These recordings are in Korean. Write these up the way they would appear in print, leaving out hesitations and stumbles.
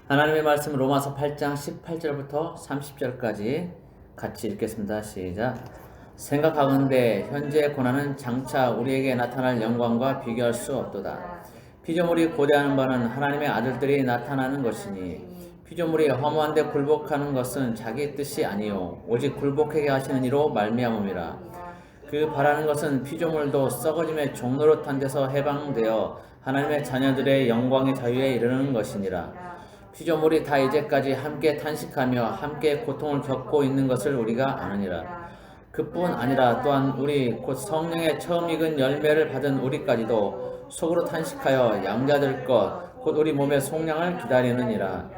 하나님의 말씀 로마서 8장 18절부터 30절까지 같이 읽겠습니다. 시작. 생각하건대 현재의 고난은 장차 우리에게 나타날 영광과 비교할 수 없도다. 피조물이 고대하는 바는 하나님의 아들들이 나타나는 것이니 피조물이 허무한데 굴복하는 것은 자기 뜻이 아니요 오직 굴복하게 하시는 이로 말미암음이라. 그 바라는 것은 피조물도 썩어짐의 종노릇한 데서 해방되어 하나님의 자녀들의 영광의 자유에 이르는 것이니라. 피조물이 다 이제까지 함께 탄식하며 함께 고통을 겪고 있는 것을 우리가 아느니라. 그뿐 아니라 또한 우리 곧 성령의 처음 익은 열매를 받은 우리까지도 속으로 탄식하여 양자될 것 곧 우리 몸의 속량을 기다리느니라.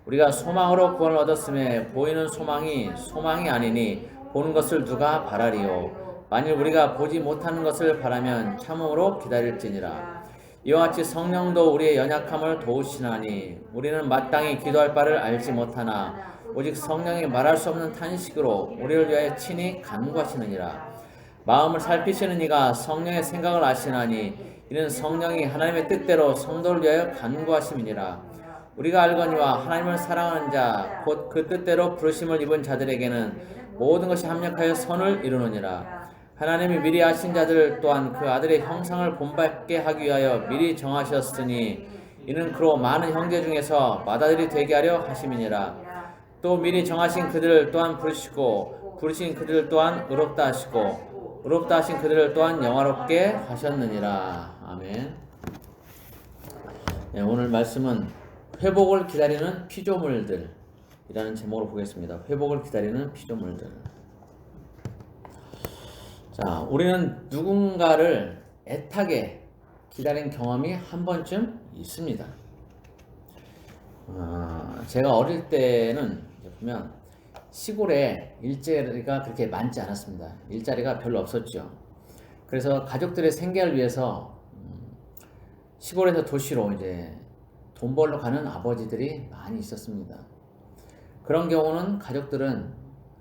우리가 소망으로 구원을 얻었음에 보이는 소망이 아니니 보는 것을 누가 바라리요. 만일 우리가 보지 못하는 것을 바라면 참음으로 기다릴지니라. 이와 같이 성령도 우리의 연약함을 도우시나니 우리는 마땅히 기도할 바를 알지 못하나 오직 성령이 말할 수 없는 탄식으로 우리를 위하여 친히 간구하시느니라. 마음을 살피시는 이가 성령의 생각을 아시나니 이는 성령이 하나님의 뜻대로 성도를 위하여 간구하심이니라. 우리가 알거니와 하나님을 사랑하는 자 곧 그 뜻대로 부르심을 입은 자들에게는 모든 것이 합력하여 선을 이루느니라. 하나님이 미리 아신 자들 또한 그 아들의 형상을 본받게 하기 위하여 미리 정하셨으니 이는 그로 많은 형제 중에서 맏아들이 되게 하려 하심이니라. 또 미리 정하신 그들을 또한 부르시고 부르신 그들을 또한 의롭다 하시고 의롭다 하신 그들을 또한 영화롭게 하셨느니라. 아멘. 네, 오늘 말씀은 회복을 기다리는 피조물들이라는 제목으로 보겠습니다. 회복을 기다리는 피조물들. 자, 우리는 누군가를 애타게 기다린 경험이 한 번쯤 있습니다. 제가 어릴 때는 보면 시골에 일자리가 그렇게 많지 않았습니다. 일자리가 별로 없었죠. 그래서 가족들의 생계를 위해서 시골에서 도시로 이제 돈 벌러 가는 아버지들이 많이 있었습니다. 그런 경우는 가족들은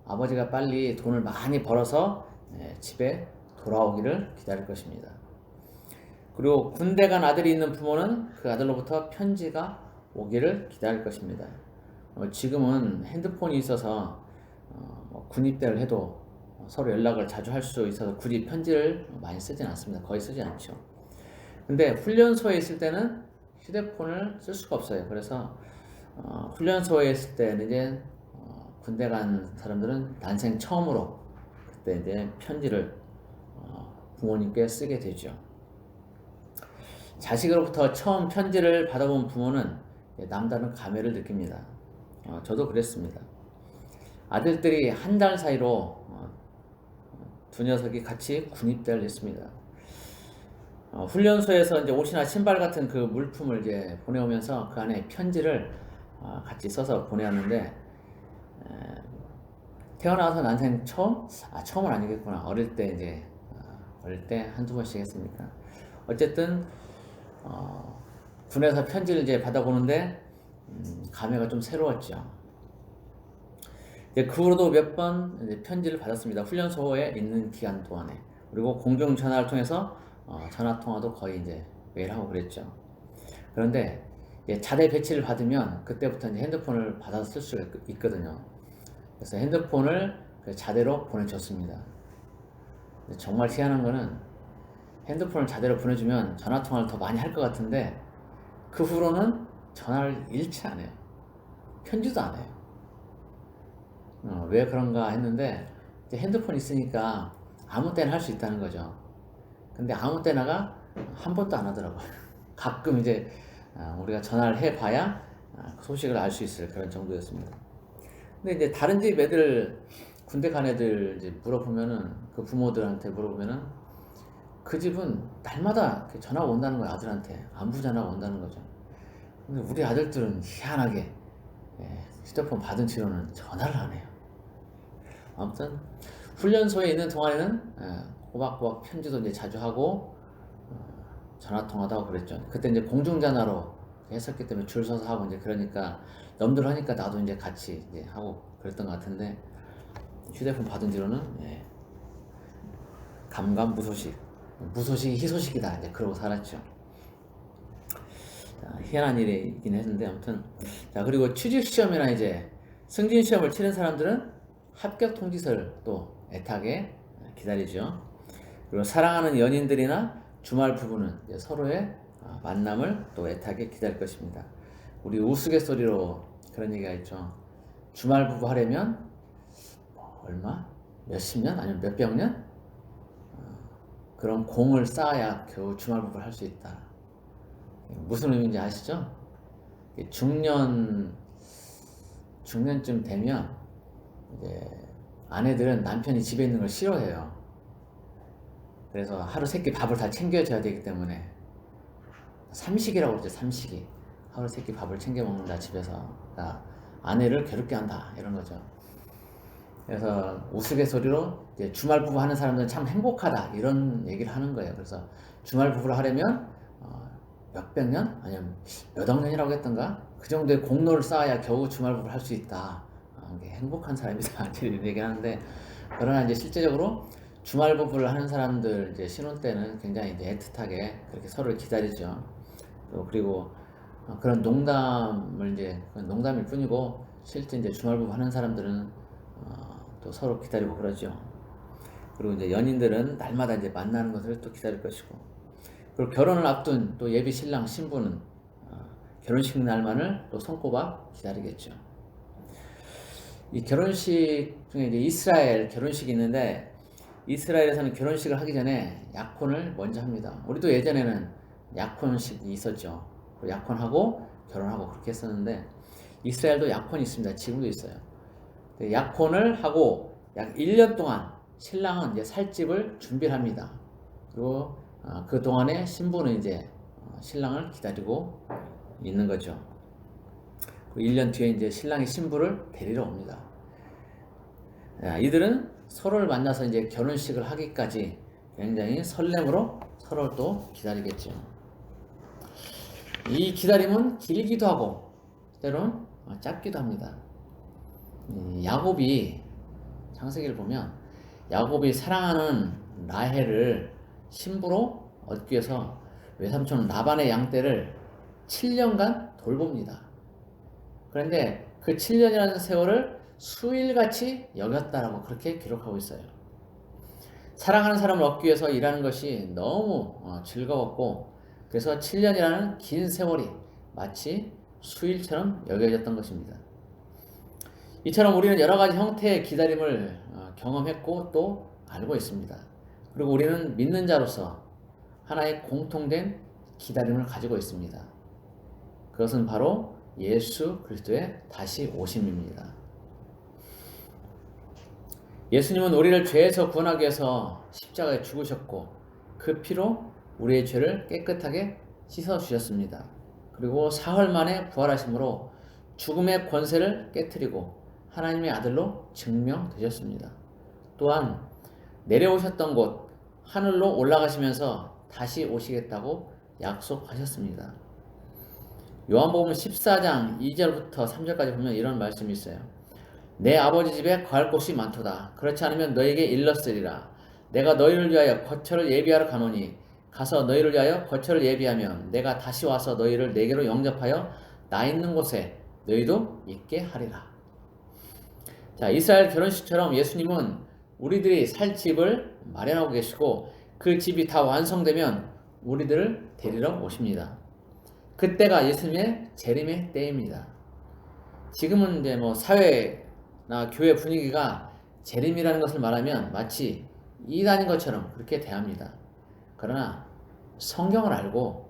아버지가 빨리 돈을 많이 벌어서 집에 돌아오기를 기다릴 것입니다. 그리고 군대 간 아들이 있는 부모는 그 아들로부터 편지가 오기를 기다릴 것입니다. 지금은 핸드폰이 있어서 군입대를 해도 서로 연락을 자주 할 수 있어서 굳이 편지를 많이 쓰진 않습니다. 거의 쓰지 않죠. 근데 훈련소에 있을 때는 휴대폰을 쓸 수가 없어요. 그래서 훈련소에 있을 때는 이제 군대 간 사람들은 난생 처음으로 그때 이제 편지를 부모님께 쓰게 되죠. 자식으로부터 처음 편지를 받아본 부모는 남다른 감회를 느낍니다. 저도 그랬습니다. 아들들이 한 달 사이로 두 녀석이 같이 군입대를 했습니다. 훈련소에서 이제 옷이나 신발 같은 그 물품을 이제 보내오면서 그 안에 편지를 같이 써서 보내왔는데 태어나서 난생 처음? 처음은 아니겠구나. 어릴 때 한두 번씩 했으니까. 어쨌든 군에서 편지를 이제 받아보는데 감회가 좀 새로웠죠. 그 후로도 몇 번 편지를 받았습니다. 훈련소에 있는 기간 동안에. 그리고 공중전화를 통해서 전화 통화도 거의 이제 매일 하고 그랬죠. 그런데 자대 배치를 받으면 그때부터 이제 핸드폰을 받아서 쓸 수가 있거든요. 그래서 핸드폰을 자대로 보내줬습니다. 정말 희한한 거는 핸드폰을 자대로 보내주면 전화 통화를 더 많이 할 것 같은데 그 후로는 전화를 일치 안 해요. 편지도 안 해요. 왜 그런가 했는데 이제 핸드폰 있으니까 아무 때나 할 수 있다는 거죠. 근데 아무 때나가 한 번도 안 하더라고요. 가끔 이제 우리가 전화를 해봐야 소식을 알 수 있을 그런 정도였습니다. 근데 이제 다른 집 애들, 군대 간 애들 이제 물어보면은, 그 부모들한테 물어보면은, 그 집은 날마다 전화가 온다는 거야, 아들한테. 안부 전화가 온다는 거죠. 근데 우리 아들들은 희한하게, 휴대폰 받은 뒤로는 전화를 안 해요. 아무튼, 훈련소에 있는 동안에는, 꼬박꼬박 편지도 이제 자주 하고, 전화 통화도 하고 그랬죠. 그때 이제 공중전화로 했었기 때문에 줄 서서 하고 이제 그러니까 넘들 하니까 나도 이제 같이 이제 하고 그랬던 것 같은데 휴대폰 받은 뒤로는 감감무소식, 무소식이 희소식이다 이제 그러고 살았죠. 자, 희한한 일이긴 했는데 아무튼 자 그리고 취직시험이나 이제 승진시험을 치른 사람들은 합격 통지서를 또 애타게 기다리죠. 그리고 사랑하는 연인들이나 주말 부부는 이제 서로의 만남을 또 애타게 기다릴 것입니다. 우리 우스갯소리로 그런 얘기가 있죠. 주말 부부 하려면 얼마? 몇십 년? 아니면 몇백 년? 그런 공을 쌓아야 겨우 주말 부부를 할 수 있다. 무슨 의미인지 아시죠? 중년쯤 되면 이제 아내들은 남편이 집에 있는 걸 싫어해요. 그래서 하루 세끼 밥을 다 챙겨줘야 되기 때문에 삼식이라고 그러죠. 삼식이. 하루 세끼 밥을 챙겨 먹는다 집에서. 그러니까 아내를 괴롭게 한다 이런 거죠. 그래서 우스갯소리로 이제 주말 부부 하는 사람들은 참 행복하다 이런 얘기를 하는 거예요. 그래서 주말 부부를 하려면 몇백 년 아니면 몇억 년이라고 했던가 그 정도의 공로를 쌓아야 겨우 주말 부부를 할 수 있다. 행복한 사람이다 이런 얘기를 하는데 그러나 이제 실제적으로 주말 부부를 하는 사람들 이제 신혼 때는 굉장히 이제 애틋하게 그렇게 서로를 기다리죠. 또 그리고 그런 농담을 이제 농담일 뿐이고 실제 이제 주말 부부 하는 사람들은 또 서로 기다리고 그러죠. 그리고 이제 연인들은 날마다 이제 만나는 것을 또 기다릴 것이고, 그리고 결혼을 앞둔 또 예비 신랑 신부는 결혼식 날만을 또 손꼽아 기다리겠죠. 이 결혼식 중에 이제 이스라엘 결혼식이 있는데 이스라엘에서는 결혼식을 하기 전에 약혼을 먼저 합니다. 우리도 예전에는 약혼식이 있었죠. 약혼하고 결혼하고 그렇게 했었는데 이스라엘도 약혼이 있습니다. 지금도 있어요. 약혼을 하고 약 1년 동안 신랑은 이제 살 집을 준비를 합니다. 그리고 그 동안에 신부는 이제 신랑을 기다리고 있는 거죠. 1년 뒤에 이제 신랑이 신부를 데리러 옵니다. 이들은 서로를 만나서 이제 결혼식을 하기까지 굉장히 설렘으로 서로를 또 기다리겠죠. 이 기다림은 길기도 하고 때로는 짧기도 합니다. 야곱이 창세기를 보면 야곱이 사랑하는 라헬을 신부로 얻기 위해서 외삼촌 라반의 양떼를 7년간 돌봅니다. 그런데 그 7년이라는 세월을 수일같이 여겼다라고 그렇게 기록하고 있어요. 사랑하는 사람을 얻기 위해서 일하는 것이 너무 즐거웠고 그래서 7년이라는 긴 세월이 마치 수일처럼 여겨졌던 것입니다. 이처럼 우리는 여러 가지 형태의 기다림을 경험했고 또 알고 있습니다. 그리고 우리는 믿는 자로서 하나의 공통된 기다림을 가지고 있습니다. 그것은 바로 예수 그리스도의 다시 오심입니다. 예수님은 우리를 죄에서 구원하기 위해서 십자가에 죽으셨고 그 피로 우리의 죄를 깨끗하게 씻어주셨습니다. 그리고 사흘 만에 부활하심으로 죽음의 권세를 깨트리고 하나님의 아들로 증명되셨습니다. 또한 내려오셨던 곳 하늘로 올라가시면서 다시 오시겠다고 약속하셨습니다. 요한복음 14장 2절부터 3절까지 보면 이런 말씀이 있어요. 내 아버지 집에 거할 곳이 많도다. 그렇지 않으면 너에게 일렀으리라. 내가 너희를 위하여 거처를 예비하러 가노니 가서 너희를 위하여 거처를 예비하면 내가 다시 와서 너희를 내게로 영접하여 나 있는 곳에 너희도 있게 하리라. 자, 이스라엘 결혼식처럼 예수님은 우리들이 살 집을 마련하고 계시고 그 집이 다 완성되면 우리들을 데리러 오십니다. 그때가 예수님의 재림의 때입니다. 지금은 이제 뭐 사회나 교회 분위기가 재림이라는 것을 말하면 마치 이단인 것처럼 그렇게 대합니다. 그러나 성경을 알고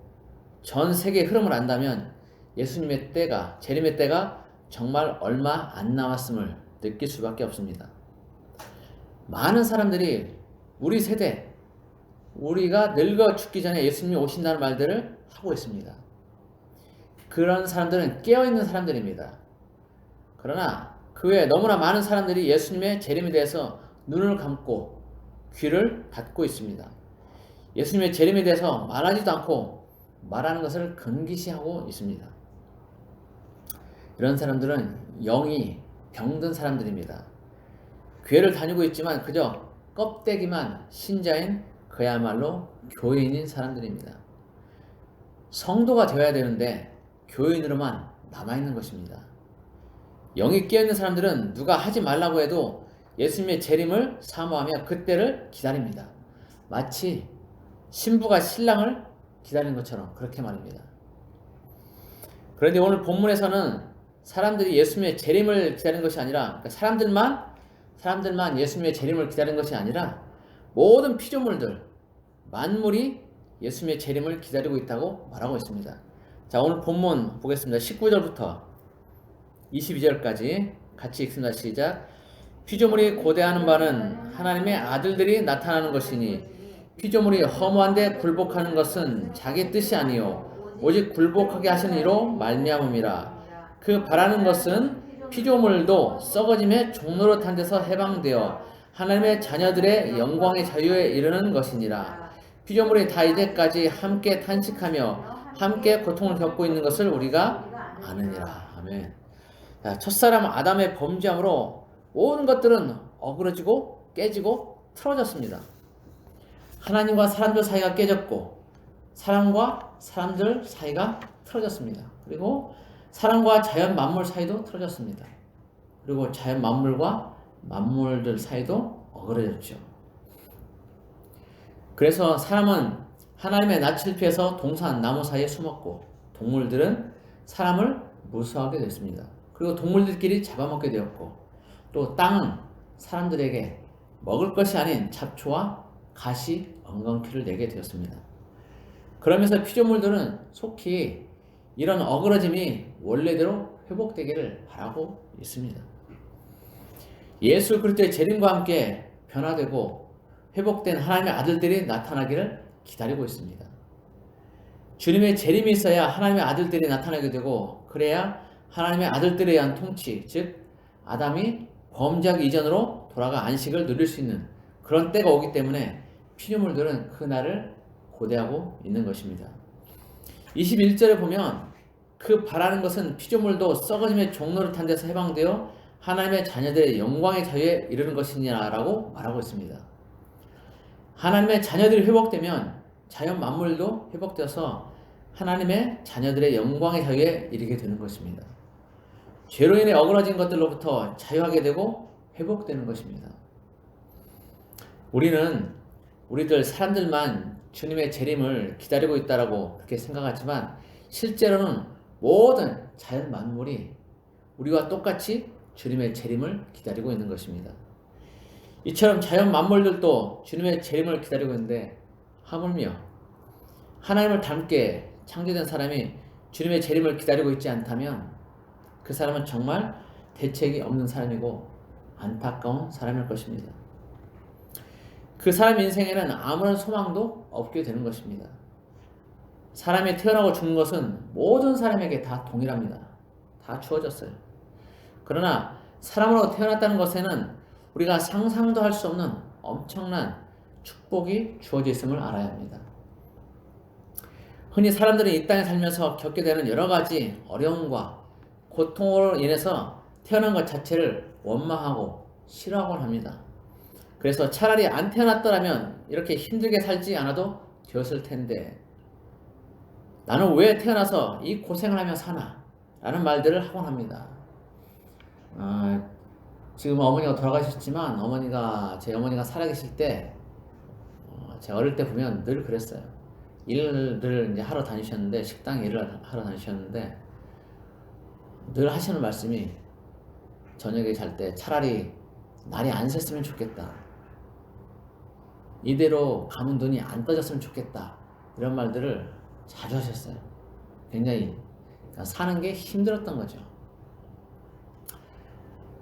전 세계의 흐름을 안다면 예수님의 때가, 재림의 때가 정말 얼마 안 남았음을 느낄 수밖에 없습니다. 많은 사람들이 우리 세대, 우리가 늙어 죽기 전에 예수님이 오신다는 말들을 하고 있습니다. 그런 사람들은 깨어있는 사람들입니다. 그러나 그 외에 너무나 많은 사람들이 예수님의 재림에 대해서 눈을 감고 귀를 닫고 있습니다. 예수님의 재림에 대해서 말하지도 않고 말하는 것을 금기시하고 있습니다. 이런 사람들은 영이 병든 사람들입니다. 교회를 다니고 있지만 그저 껍데기만 신자인 그야말로 교인인 사람들입니다. 성도가 되어야 되는데 교인으로만 남아있는 것입니다. 영이 깨어있는 사람들은 누가 하지 말라고 해도 예수님의 재림을 사모하며 그때를 기다립니다. 마치 신부가 신랑을 기다리는 것처럼 그렇게 말입니다. 그런데 오늘 본문에서는 사람들이 예수님의 재림을 기다리는 것이 아니라, 그러니까 사람들만 예수님의 재림을 기다리는 것이 아니라 모든 피조물들, 만물이 예수님의 재림을 기다리고 있다고 말하고 있습니다. 자, 오늘 본문 보겠습니다. 19절부터 22절까지 같이 읽습니다. 시작. 피조물이 고대하는 바는 하나님의 아들들이 나타나는 것이니 피조물이 허무한데 굴복하는 것은 자기 뜻이 아니요 오직 굴복하게 하시는 이로 말미암음이라. 그 바라는 것은 피조물도 썩어짐의 종노릇한 데서 해방되어 하나님의 자녀들의 영광의 자유에 이르는 것이니라. 피조물이 다 이제까지 함께 탄식하며 함께 고통을 겪고 있는 것을 우리가 아느니라. 아멘. 자, 첫사람 아담의 범죄함으로 모든 것들은 어그러지고 깨지고 틀어졌습니다. 하나님과 사람들 사이가 깨졌고 사람과 사람들 사이가 틀어졌습니다. 그리고 사람과 자연 만물 사이도 틀어졌습니다. 그리고 자연 만물과 만물들 사이도 어그러졌죠. 그래서 사람은 하나님의 낯을 피해서 동산 나무 사이에 숨었고 동물들은 사람을 무서워하게 됐습니다. 그리고 동물들끼리 잡아먹게 되었고 또 땅은 사람들에게 먹을 것이 아닌 잡초와 가시, 엉겅퀴를 내게 되었습니다. 그러면서 피조물들은 속히 이런 어그러짐이 원래대로 회복되기를 바라고 있습니다. 예수 그리스도의 재림과 함께 변화되고 회복된 하나님의 아들들이 나타나기를 기다리고 있습니다. 주님의 재림이 있어야 하나님의 아들들이 나타나게 되고 그래야 하나님의 아들들에 의한 통치, 즉 아담이 범죄하기 이전으로 돌아가 안식을 누릴 수 있는 그런 때가 오기 때문에 피조물들은 그 날을 고대하고 있는 것입니다. 21절에 보면 그 바라는 것은 피조물도 썩어짐의 종노릇한 데서 해방되어 하나님의 자녀들의 영광의 자유에 이르는 것이냐라고 말하고 있습니다. 하나님의 자녀들이 회복되면 자연 만물도 회복되어서 하나님의 자녀들의 영광의 자유에 이르게 되는 것입니다. 죄로 인해 어그러진 것들로부터 자유하게 되고 회복되는 것입니다. 우리들 사람들만 주님의 재림을 기다리고 있다라고 그렇게 생각하지만 실제로는 모든 자연 만물이 우리와 똑같이 주님의 재림을 기다리고 있는 것입니다. 이처럼 자연 만물들도 주님의 재림을 기다리고 있는데 하물며 하나님을 닮게 창조된 사람이 주님의 재림을 기다리고 있지 않다면 그 사람은 정말 대책이 없는 사람이고 안타까운 사람일 것입니다. 그 사람 인생에는 아무런 소망도 없게 되는 것입니다. 사람이 태어나고 죽는 것은 모든 사람에게 다 동일합니다. 다 주어졌어요. 그러나 사람으로 태어났다는 것에는 우리가 상상도 할 수 없는 엄청난 축복이 주어져 있음을 알아야 합니다. 흔히 사람들은 이 땅에 살면서 겪게 되는 여러 가지 어려움과 고통으로 인해서 태어난 것 자체를 원망하고 싫어하곤 합니다. 그래서 차라리 안 태어났더라면 이렇게 힘들게 살지 않아도 되었을 텐데 나는 왜 태어나서 이 고생을 하며 사나? 라는 말들을 하곤 합니다. 지금 어머니가 돌아가셨지만 제 어머니가 살아계실 때 제가 어릴 때 보면 늘 그랬어요. 일을 이제 하러 다니셨는데 식당 일을 하러 다니셨는데 늘 하시는 말씀이 저녁에 잘 때 차라리 날이 안 샜으면 좋겠다. 이대로 가문 돈이 안 떠졌으면 좋겠다. 이런 말들을 자주 하셨어요. 굉장히 사는 게 힘들었던 거죠.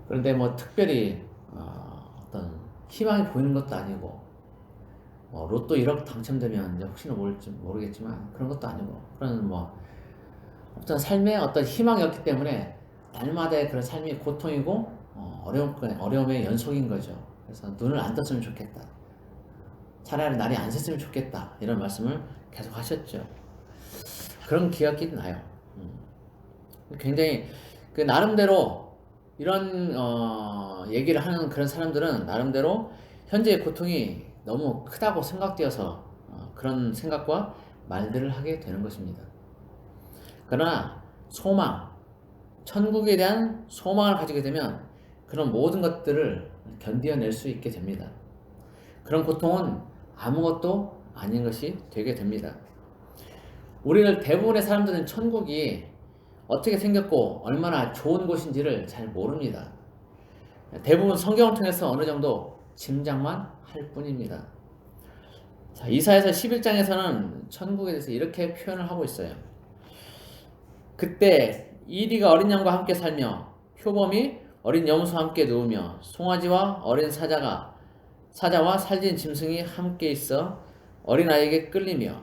그런데 뭐 특별히 어떤 희망이 보이는 것도 아니고 로또 1억 당첨되면 이제 혹시나 모를지 모르겠지만 그런 것도 아니고 그런 어떤 삶의 어떤 희망이었기 때문에 날마다의 그런 삶이 고통이고 어려움의 연속인 거죠. 그래서 눈을 안 떴으면 좋겠다. 차라리 날이 안 샜으면 좋겠다. 이런 말씀을 계속 하셨죠. 그런 기억이 나요. 굉장히 그 나름대로 이런 얘기를 하는 그런 사람들은 나름대로 현재의 고통이 너무 크다고 생각되어서 그런 생각과 말들을 하게 되는 것입니다. 그러나 소망, 천국에 대한 소망을 가지게 되면 그런 모든 것들을 견뎌낼 수 있게 됩니다. 그런 고통은 아무것도 아닌 것이 되게 됩니다. 우리를 대부분의 사람들은 천국이 어떻게 생겼고 얼마나 좋은 곳인지를 잘 모릅니다. 대부분 성경을 통해서 어느 정도 짐작만 할 뿐입니다. 자, 이사야서 11장에서는 천국에 대해서 이렇게 표현을 하고 있어요. 그때 이리가 어린 양과 함께 살며 표범이 어린 염소와 함께 누우며 송아지와 어린 사자와 살진 짐승이 함께 있어 어린아이에게 끌리며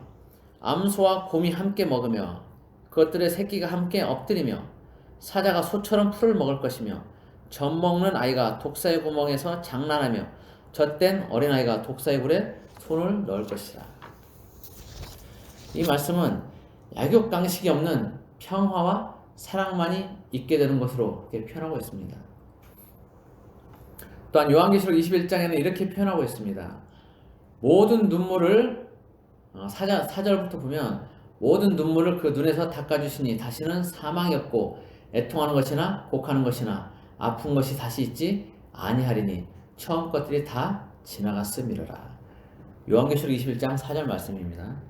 암소와 곰이 함께 먹으며 그것들의 새끼가 함께 엎드리며 사자가 소처럼 풀을 먹을 것이며 젖 먹는 아이가 독사의 구멍에서 장난하며 젖된 어린아이가 독사의 굴에 손을 넣을 것이라. 이 말씀은 약육강식이 없는 평화와 사랑만이 있게 되는 것으로 이렇게 표현하고 있습니다. 또한 요한계시록 21장에는 이렇게 표현하고 있습니다. 모든 눈물을 4절부터 보면 모든 눈물을 그 눈에서 닦아주시니 다시는 사망이 없고 애통하는 것이나 곡하는 것이나 아픈 것이 다시 있지 아니하리니 처음 것들이 다 지나갔음이로라. 요한계시록 21장 4절 말씀입니다.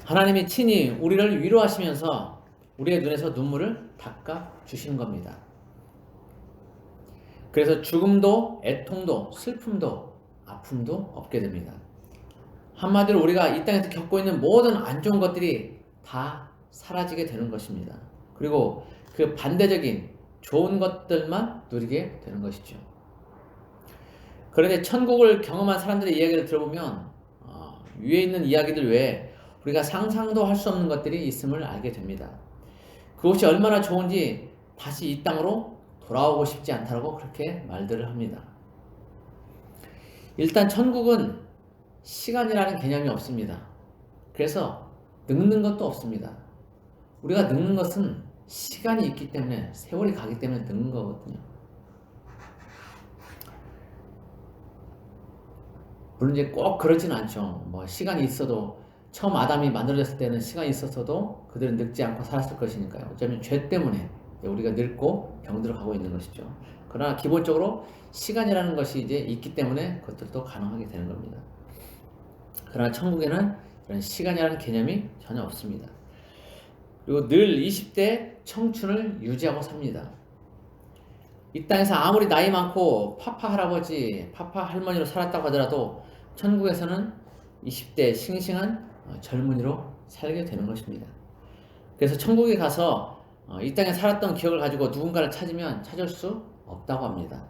하나님이 친히 우리를 위로하시면서 우리의 눈에서 눈물을 닦아주시는 겁니다. 그래서 죽음도 애통도 슬픔도 아픔도 없게 됩니다. 한마디로 우리가 이 땅에서 겪고 있는 모든 안 좋은 것들이 다 사라지게 되는 것입니다. 그리고 그 반대적인 좋은 것들만 누리게 되는 것이죠. 그런데 천국을 경험한 사람들의 이야기를 들어보면 위에 있는 이야기들 외에 우리가 상상도 할 수 없는 것들이 있음을 알게 됩니다. 그것이 얼마나 좋은지 다시 이 땅으로 돌아오고 싶지 않다고 그렇게 말들을 합니다. 일단 천국은 시간이라는 개념이 없습니다. 그래서 늙는 것도 없습니다. 우리가 늙는 것은 시간이 있기 때문에, 세월이 가기 때문에 늙는 거거든요. 물론 이제 꼭 그러지는 않죠. 시간이 있어도 처음 아담이 만들어졌을 때는 시간이 있었어도 그들은 늙지 않고 살았을 것이니까요. 어쩌면 죄 때문에 우리가 늙고 병들어 가고 있는 것이죠. 그러나 기본적으로 시간이라는 것이 이제 있기 때문에 그것들도 가능하게 되는 겁니다. 그러나 천국에는 이런 시간이라는 개념이 전혀 없습니다. 그리고 늘 20대 청춘을 유지하고 삽니다. 이 땅에서 아무리 나이 많고 파파 할아버지, 파파 할머니로 살았다고 하더라도 천국에서는 20대 싱싱한 젊은이로 살게 되는 것입니다. 그래서 천국에 가서 이 땅에 살았던 기억을 가지고 누군가를 찾을 수 없다고 합니다.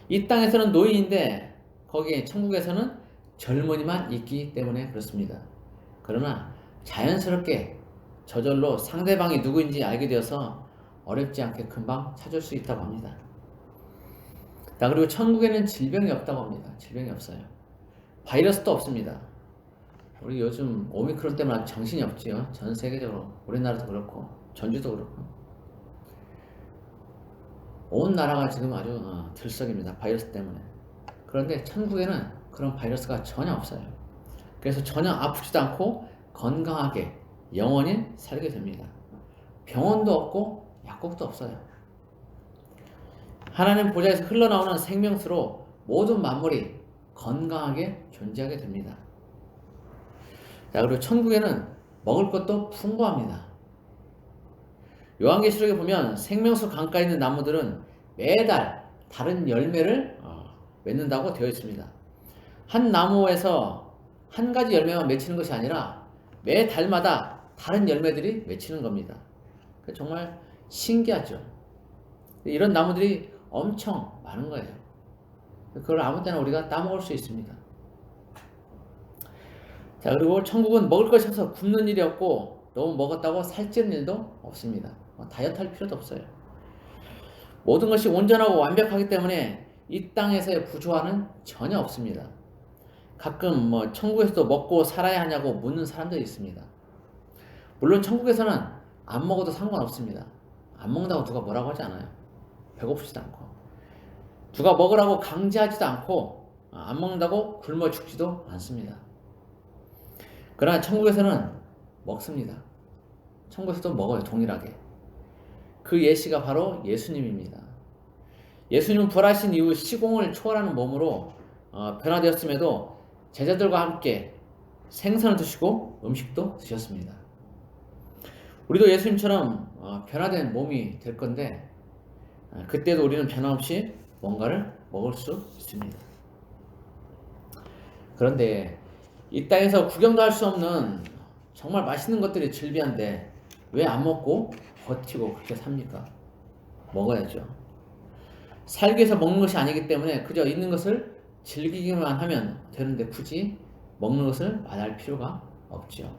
이 땅에서는 노인인데 거기에 천국에서는 젊은이만 있기 때문에 그렇습니다. 그러나 자연스럽게 저절로 상대방이 누구인지 알게 되어서 어렵지 않게 금방 찾을 수 있다고 합니다. 그리고 천국에는 질병이 없다고 합니다. 질병이 없어요. 바이러스도 없습니다. 우리 요즘 오미크론 때문에 아주 정신이 없지요. 전 세계적으로 우리나라도 그렇고 전주도 그렇고 온 나라가 지금 아주 들썩입니다. 바이러스 때문에. 그런데 천국에는 그런 바이러스가 전혀 없어요. 그래서 전혀 아프지도 않고 건강하게 영원히 살게 됩니다. 병원도 없고 약국도 없어요. 하나님 보좌에서 흘러나오는 생명수로 모든 만물이 건강하게 존재하게 됩니다. 자, 그리고 천국에는 먹을 것도 풍부합니다. 요한계시록에 보면 생명수 강가에 있는 나무들은 매달 다른 열매를 맺는다고 되어 있습니다. 한 나무에서 한 가지 열매만 맺히는 것이 아니라 매 달마다 다른 열매들이 맺히는 겁니다. 정말 신기하죠. 이런 나무들이 엄청 많은 거예요. 그걸 아무 때나 우리가 따먹을 수 있습니다. 자, 그리고 천국은 먹을 것이 없어서 굶는 일이 없고 너무 먹었다고 살찌는 일도 없습니다. 다이어트 할 필요도 없어요. 모든 것이 온전하고 완벽하기 때문에 이 땅에서의 부조화는 전혀 없습니다. 가끔 천국에서도 먹고 살아야 하냐고 묻는 사람들이 있습니다. 물론 천국에서는 안 먹어도 상관없습니다. 안 먹는다고 누가 뭐라고 하지 않아요. 배고프지도 않고 누가 먹으라고 강제하지도 않고 안 먹는다고 굶어 죽지도 않습니다. 그러나 천국에서는 먹습니다. 천국에서도 먹어요. 동일하게. 그 예시가 바로 예수님입니다. 예수님은 부활하신 이후 시공을 초월하는 몸으로 변화되었음에도 제자들과 함께 생선을 드시고 음식도 드셨습니다. 우리도 예수님처럼 변화된 몸이 될 건데 그때도 우리는 변함없이 뭔가를 먹을 수 있습니다. 그런데 이 땅에서 구경도 할 수 없는 정말 맛있는 것들이 즐비한데 왜 안 먹고 버티고 그렇게 삽니까? 먹어야죠. 살기 위해서 먹는 것이 아니기 때문에 그저 있는 것을 즐기기만 하면 되는데 굳이 먹는 것을 말할 필요가 없죠.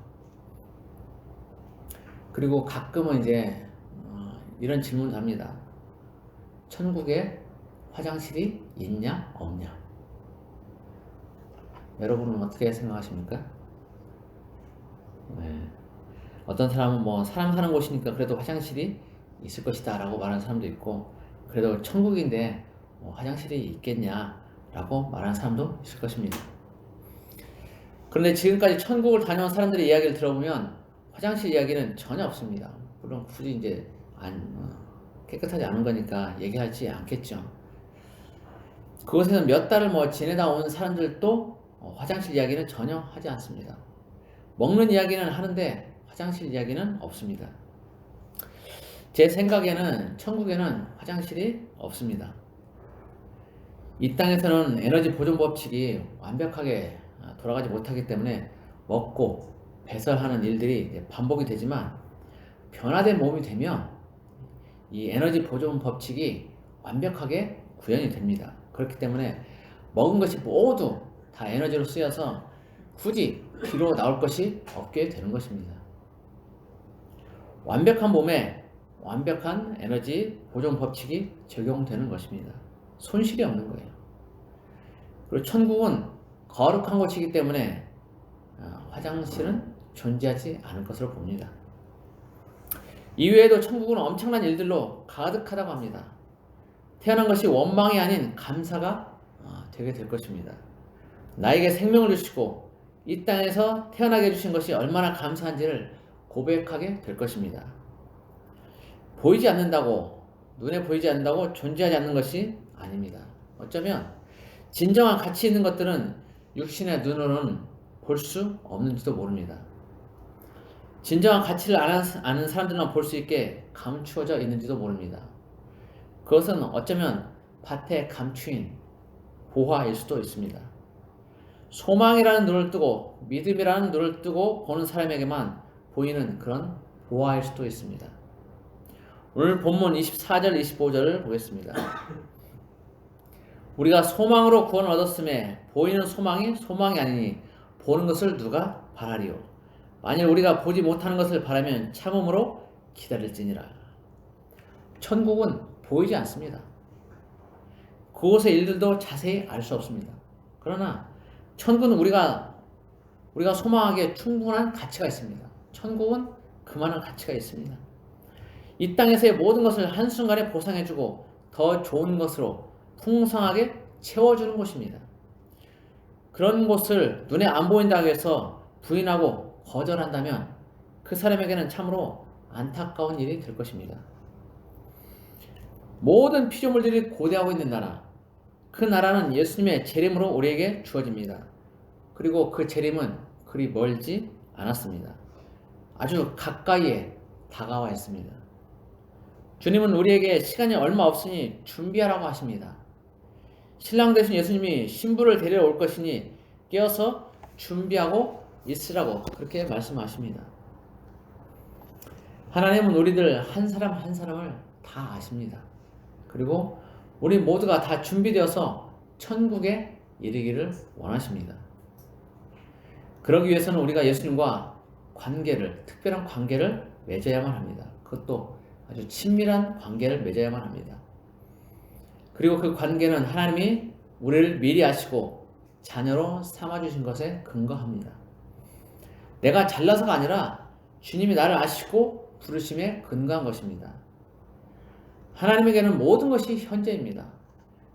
그리고 가끔은 이제 이런 질문을 합니다. 천국에 화장실이 있냐 없냐? 여러분은 어떻게 생각하십니까? 네. 어떤 사람은 뭐 사람 사는 곳이니까 그래도 화장실이 있을 것이다 라고 말하는 사람도 있고, 그래도 천국인데 화장실이 있겠냐 라고 말하는 사람도 있을 것입니다. 그런데 지금까지 천국을 다녀온 사람들의 이야기를 들어보면 화장실 이야기는 전혀 없습니다. 물론 굳이 이제 깨끗하지 않은 거니까 얘기하지 않겠죠. 그곳에서 몇 달을 지내다 온 사람들도 화장실 이야기는 전혀 하지 않습니다. 먹는 이야기는 하는데 화장실 이야기는 없습니다. 제 생각에는 천국에는 화장실이 없습니다. 이 땅에서는 에너지 보존 법칙이 완벽하게 돌아가지 못하기 때문에 먹고 배설하는 일들이 반복이 되지만, 변화된 몸이 되면 이 에너지 보존 법칙이 완벽하게 구현이 됩니다. 그렇기 때문에 먹은 것이 모두 다 에너지로 쓰여서 굳이 뒤로 나올 것이 없게 되는 것입니다. 완벽한 몸에 완벽한 에너지 보존 법칙이 적용되는 것입니다. 손실이 없는 거예요. 그리고 천국은 거룩한 곳이기 때문에 화장실은 존재하지 않을 것으로 봅니다. 이외에도 천국은 엄청난 일들로 가득하다고 합니다. 태어난 것이 원망이 아닌 감사가 되게 될 것입니다. 나에게 생명을 주시고 이 땅에서 태어나게 해주신 것이 얼마나 감사한지를 고백하게 될 것입니다. 보이지 않는다고, 눈에 보이지 않는다고 존재하지 않는 것이 아닙니다. 어쩌면 진정한 가치 있는 것들은 육신의 눈으로는 볼 수 없는지도 모릅니다. 진정한 가치를 아는 사람들만 볼 수 있게 감추어져 있는지도 모릅니다. 그것은 어쩌면 밭에 감추인 보화일 수도 있습니다. 소망이라는 눈을 뜨고 믿음이라는 눈을 뜨고 보는 사람에게만 보이는 그런 보화일 수도 있습니다. 오늘 본문 24절 25절을 보겠습니다. 우리가 소망으로 구원을 얻었음에 보이는 소망이 아니니 보는 것을 누가 바라리요. 만일 우리가 보지 못하는 것을 바라면 참음으로 기다릴지니라. 천국은 보이지 않습니다. 그곳의 일들도 자세히 알 수 없습니다. 그러나 천국은 우리가 소망하기에 충분한 가치가 있습니다. 천국은 그만한 가치가 있습니다. 이 땅에서의 모든 것을 한순간에 보상해주고 더 좋은 것으로 풍성하게 채워주는 곳입니다. 그런 곳을 눈에 안 보인다고 해서 부인하고 거절한다면 그 사람에게는 참으로 안타까운 일이 될 것입니다. 모든 피조물들이 고대하고 있는 나라, 그 나라는 예수님의 재림으로 우리에게 주어집니다. 그리고 그 재림은 그리 멀지 않았습니다. 아주 가까이에 다가와 있습니다. 주님은 우리에게 시간이 얼마 없으니 준비하라고 하십니다. 신랑 되신 예수님이 신부를 데리러 올 것이니 깨어서 준비하고 있으라고 그렇게 말씀하십니다. 하나님은 우리들 한 사람 한 사람을 다 아십니다. 그리고 우리 모두가 다 준비되어서 천국에 이르기를 원하십니다. 그러기 위해서는 우리가 예수님과 특별한 관계를 맺어야만 합니다. 그것도 아주 친밀한 관계를 맺어야만 합니다. 그리고 그 관계는 하나님이 우리를 미리 아시고 자녀로 삼아주신 것에 근거합니다. 내가 잘나서가 아니라 주님이 나를 아시고 부르심에 근거한 것입니다. 하나님에게는 모든 것이 현재입니다.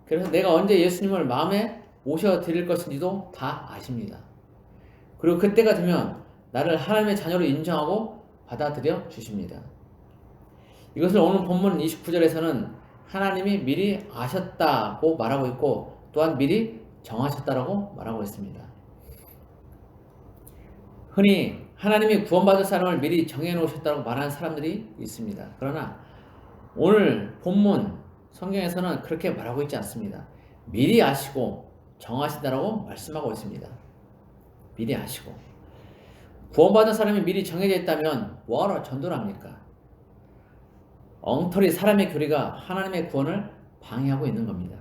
그래서 내가 언제 예수님을 마음에 모셔드릴 것인지도 다 아십니다. 그리고 그때가 되면 나를 하나님의 자녀로 인정하고 받아들여 주십니다. 이것을 오늘 본문 29절에서는 하나님이 미리 아셨다고 말하고 있고 또한 미리 정하셨다라고 말하고 있습니다. 흔히 하나님이 구원받을 사람을 미리 정해놓으셨다고 말하는 사람들이 있습니다. 그러나 오늘 본문 성경에서는 그렇게 말하고 있지 않습니다. 미리 아시고 정하신다라고 말씀하고 있습니다. 미리 아시고. 구원받은 사람이 미리 정해져 있다면 뭐하러 전도를 합니까? 엉터리 사람의 교리가 하나님의 구원을 방해하고 있는 겁니다.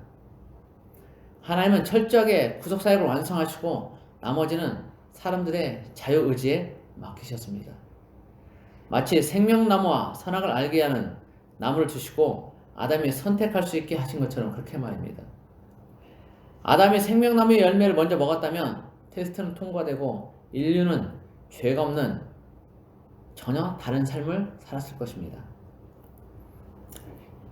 하나님은 철저하게 구속사역을 완성하시고 나머지는 사람들의 자유의지에 맡기셨습니다. 마치 생명나무와 선악을 알게 하는 나무를 주시고 아담이 선택할 수 있게 하신 것처럼 그렇게 말입니다. 아담이 생명나무의 열매를 먼저 먹었다면 테스트는 통과되고 인류는 죄가 없는 전혀 다른 삶을 살았을 것입니다.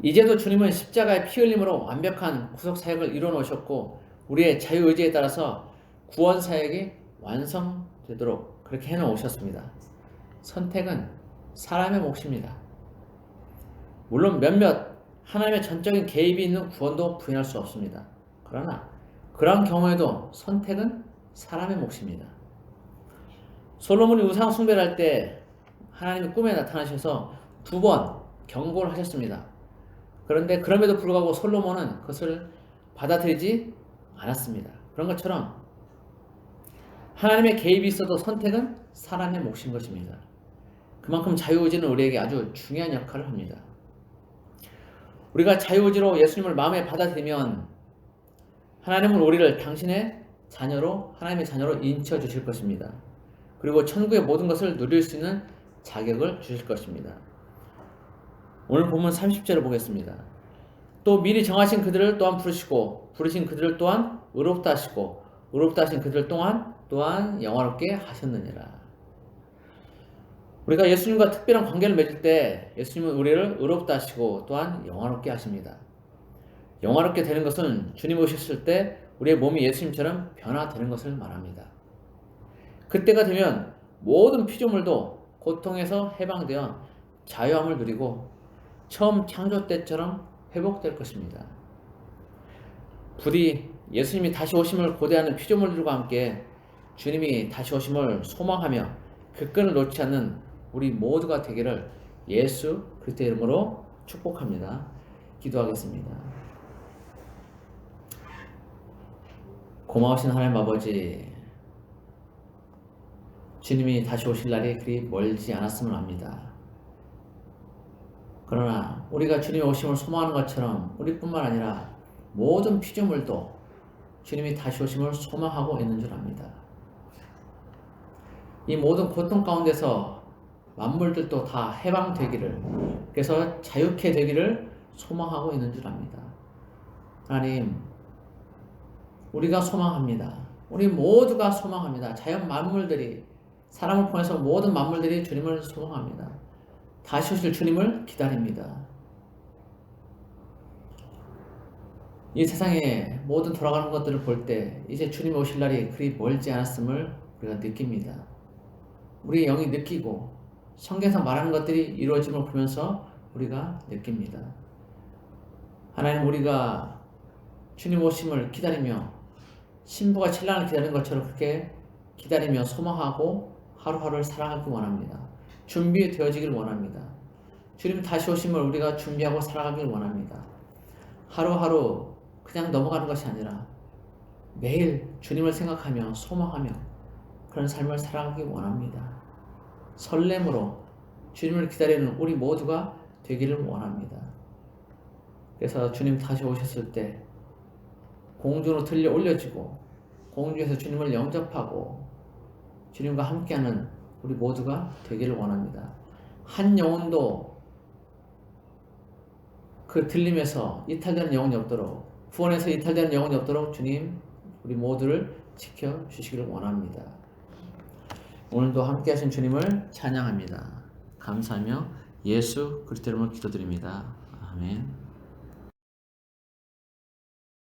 이제도 주님은 십자가의 피 흘림으로 완벽한 구속사역을 이루어 놓으셨고 우리의 자유의지에 따라서 구원사역이 완성되도록 그렇게 해놓으셨습니다. 선택은 사람의 몫입니다. 물론 몇몇 하나님의 전적인 개입이 있는 구원도 부인할 수 없습니다. 그러나 그런 경우에도 선택은 사람의 몫입니다. 솔로몬이 우상 숭배를 할 때 하나님이 꿈에 나타나셔서 2번 경고를 하셨습니다. 그런데 그럼에도 불구하고 솔로몬은 그것을 받아들이지 않았습니다. 그런 것처럼 하나님의 개입이 있어도 선택은 사람의 몫인 것입니다. 그만큼 자유의지는 우리에게 아주 중요한 역할을 합니다. 우리가 자유의지로 예수님을 마음에 받아들이면 하나님은 우리를 당신의 자녀로 하나님의 자녀로 인쳐 주실 것입니다. 그리고 천국의 모든 것을 누릴 수 있는 자격을 주실 것입니다. 오늘 본문 30절을 보겠습니다. 또 미리 정하신 그들을 또한 부르시고 부르신 그들을 또한 의롭다 하시고 의롭다 하신 그들을 또한 영화롭게 하셨느니라. 우리가 예수님과 특별한 관계를 맺을 때 예수님은 우리를 의롭다 하시고 또한 영화롭게 하십니다. 영화롭게 되는 것은 주님 오셨을 때 우리의 몸이 예수님처럼 변화되는 것을 말합니다. 그때가 되면 모든 피조물도 고통에서 해방되어 자유함을 누리고 처음 창조 때처럼 회복될 것입니다. 부디 예수님이 다시 오심을 고대하는 피조물들과 함께 주님이 다시 오심을 소망하며 그 끈을 놓지 않는 우리 모두가 되기를 예수 그리스도의 이름으로 축복합니다. 기도하겠습니다. 고마우신 하나님 아버지, 주님이 다시 오실 날이 그리 멀지 않았음을 압니다. 그러나 우리가 주님의 오심을 소망하는 것처럼 우리뿐만 아니라 모든 피조물도 주님이 다시 오심을 소망하고 있는 줄 압니다. 이 모든 고통 가운데서 만물들도 다 해방되기를, 그래서 자유케 되기를 소망하고 있는 줄 압니다. 하나님, 우리가 소망합니다. 우리 모두가 소망합니다. 자연 만물들이, 사람을 포함해서 모든 만물들이 주님을 소망합니다. 다시 오실 주님을 기다립니다. 이 세상의 모든 돌아가는 것들을 볼 때 이제 주님이 오실 날이 그리 멀지 않았음을 우리가 느낍니다. 우리의 영이 느끼고 성경에서 말하는 것들이 이루어짐을 보면서 우리가 느낍니다. 하나님, 우리가 주님 오심을 기다리며 신부가 신랑을 기다리는 것처럼 그렇게 기다리며 소망하고 하루하루를 살아가기 원합니다. 준비되어지길 원합니다. 주님 다시 오심을 우리가 준비하고 살아가길 원합니다. 하루하루 그냥 넘어가는 것이 아니라 매일 주님을 생각하며 소망하며 그런 삶을 살아가기 원합니다. 설렘으로 주님을 기다리는 우리 모두가 되기를 원합니다. 그래서 주님 다시 오셨을 때 공중으로 들려 올려지고 공중에서 주님을 영접하고 주님과 함께하는 우리 모두가 되기를 원합니다. 한 영혼도 그 들림에서 이탈되는 영혼이 없도록, 구원에서 이탈되는 영혼이 없도록 주님 우리 모두를 지켜주시기를 원합니다. 오늘도 함께 하신 주님을 찬양합니다. 감사하며 예수 그리스도 이름으로 기도드립니다. 아멘.